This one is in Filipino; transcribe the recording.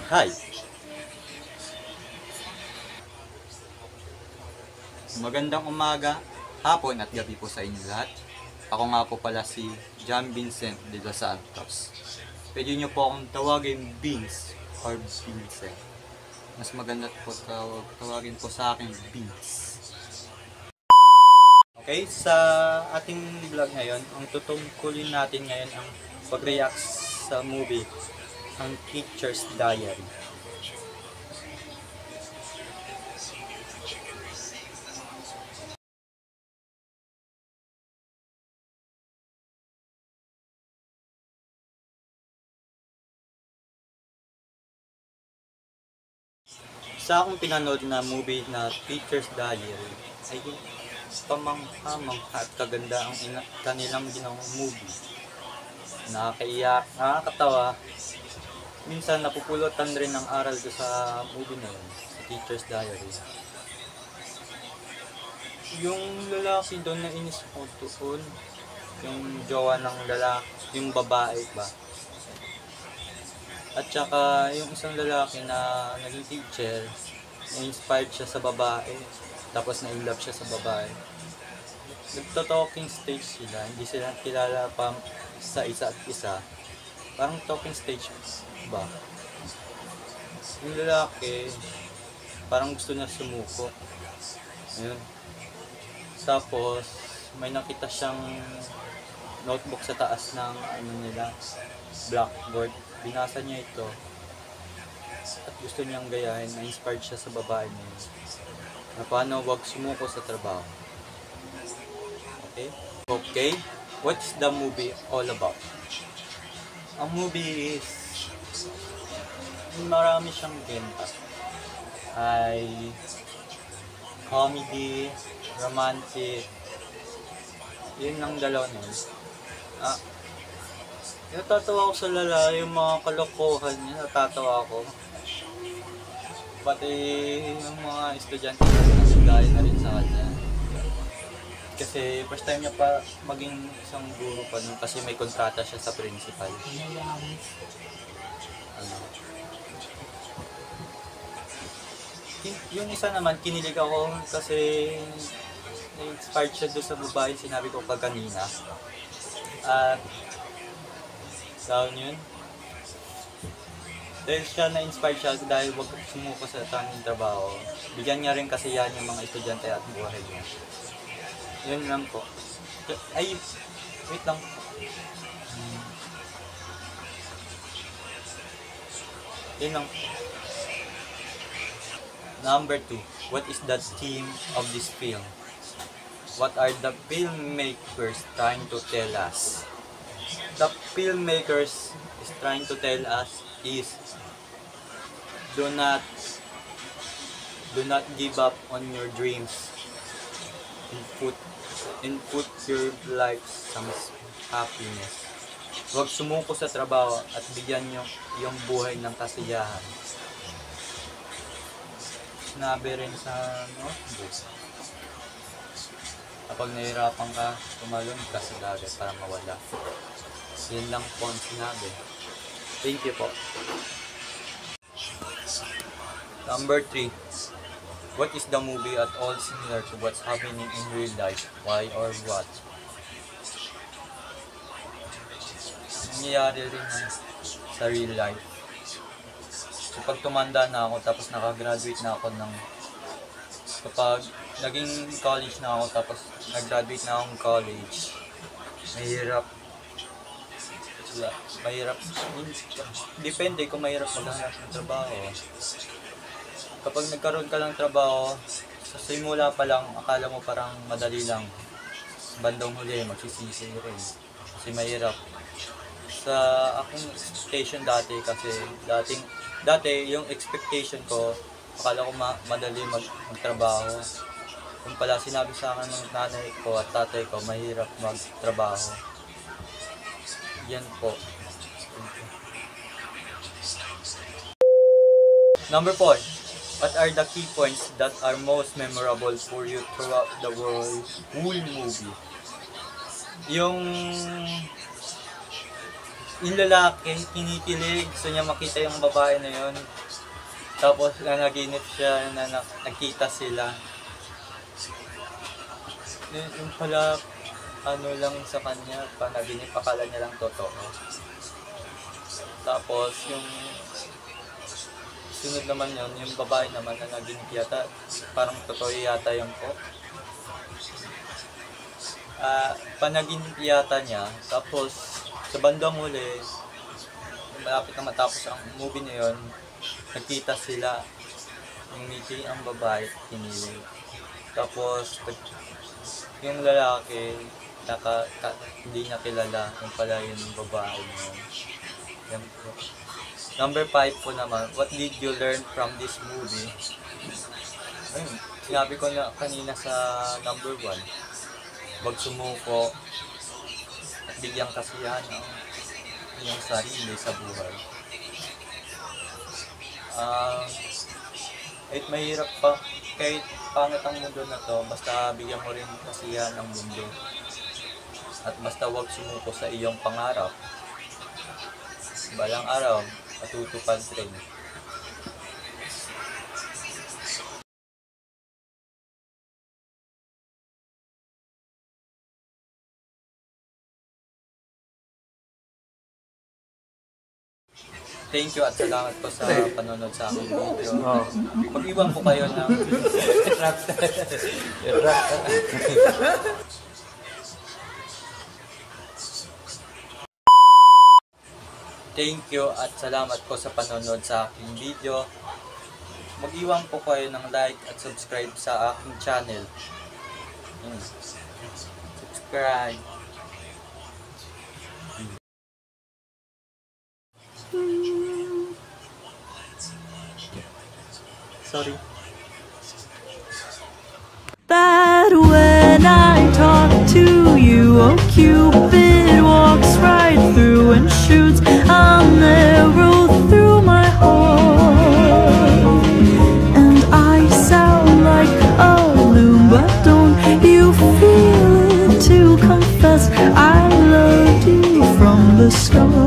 Hi! Magandang umaga, hapon at gabi po sa inyo lahat. Ako nga po pala si John Vincent de Los Santos. Pwede nyo po akong tawagin Vince or Vincent. Mas maganda po tawagin po sa akin Vince. Okay, sa ating vlog ngayon, ang tutungkulin natin ngayon ang pag-react sa movie, ang Teacher's Diary. Sa akong pinanood na movie na Teacher's Diary ay pamanghamang at kaganda ang kanilang ginawang movie. Nakakaiyak, nakakatawa. Minsan napupulutan rin ng aral ko sa movie na yun, sa Teacher's Diary. Yung lalaki doon na inis ko doon, yung jowa ng lalaki, yung babae ba? At saka yung isang lalaki na naging teacher, na-inspired siya sa babae, tapos na-inlove siya sa babae. Nagto-talking stage sila, hindi sila kilala pa sa isa at isa. Parang talking stage ba? Yung lalaki, parang gusto niya sumuko. Ayun. Tapos, may nakita siyang notebook sa taas ng blackboard. Binasa niya ito at gusto niyang gayahin, na-inspired siya sa babae niya na paano wag sumuko sa trabaho. Okay, what's the movie all about? Ang movie is marami siyang benta. Ay comedy, romantic, yun ang dalawa nun. Natatawa ako sa yung mga kalokohan niya, natatawa ako. Pati yung mga estudyante nasigayan na rin sa kanya. Kasi first time niya pa maging isang guro pa nun kasi may kontrata siya sa principal. Yung isa naman, kinilig ako kasi na-inspired siya doon sa babae, sinabi ko pa kanina. At down yun. Dahil siya na-inspired siya dahil wag sumuko sa tanging trabaho. Bigyan niya rin kasi yan yung mga estudyante at buhay niya. Yun lang po. Ay, wait lang. Yun lang. Number 2. What is the theme of this film? What are the filmmakers trying to tell us? The filmmakers is trying to tell us is do not give up on your dreams and put your life some happiness. Huwag sumuko sa trabaho at bigyan yung buhay ng kasiyahan. Sinabi rin sa notebook, kapag nahihirapan ka, tumalon ka sa dagat para mawala. Yun lang po ang sinabi. Thank you po. Number 3. What is the movie at all similar to what's happening in real life? Why or what? Nangyayari rin sa real life. Kapag tumanda na ako tapos nakagraduate na ako kapag naging college na ako tapos nag-graduate na akong college, mahirap, depende kung mahirap maghanap ng trabaho. Kapag nagkaroon ka ng trabaho, sa simula pa lang, akala mo parang madali lang. Bandang huli, magsisisi rin. Kasi mahirap. Sa akong expectation dati, kasi dati yung expectation ko, akala ko madali magtrabaho. Kung pala sinabi sa akin ng nanay ko at tatay ko, mahirap magtrabaho. Yan po. Number 4. What are the key points that are most memorable for you throughout the whole movie? Yung yung lalaki, kinikilig, gusto niya makita yung babae na yun. Tapos nanaginip siya na nakita sila. Yung pala, ano lang sa kanya, panaginip, akala niya lang totoo. Tapos yung sunod naman yun, yung babae naman na naginip yata, parang totoo yata yung po. Panaginip yata niya, tapos sa bandang huli, malapit na matapos ang movie na yun, nagkita sila, yung ngiti ang babae, kinilig. Tapos yung lalaki, hindi niya kilala yung pala yung babae niya. Yan po. Number 5 po naman, what did you learn from this movie? Ayun, sinabi ko na kanina sa number 1, wag sumuko at bigyang kasiyahan ang iyong sarili sa buhay. Kahit mahirap pa, kahit pangit ang mundo na to, basta bigyan mo rin kasiyahan ang mundo. At basta wag sumuko sa iyong pangarap. Balang araw, matutupad rin. Thank you at salamat po sa panonood sa aking video. Mag-iwan po kayo ng Thank you at salamat po sa panonood sa aking video. Mag-iwan po kayo ng like at subscribe sa aking channel. Subscribe. Sorry. That when I talk to you, oh Cupid walks right through and shoots an arrow through my heart. And I sound like a loon, but don't you feel it to confess I loved you from the start.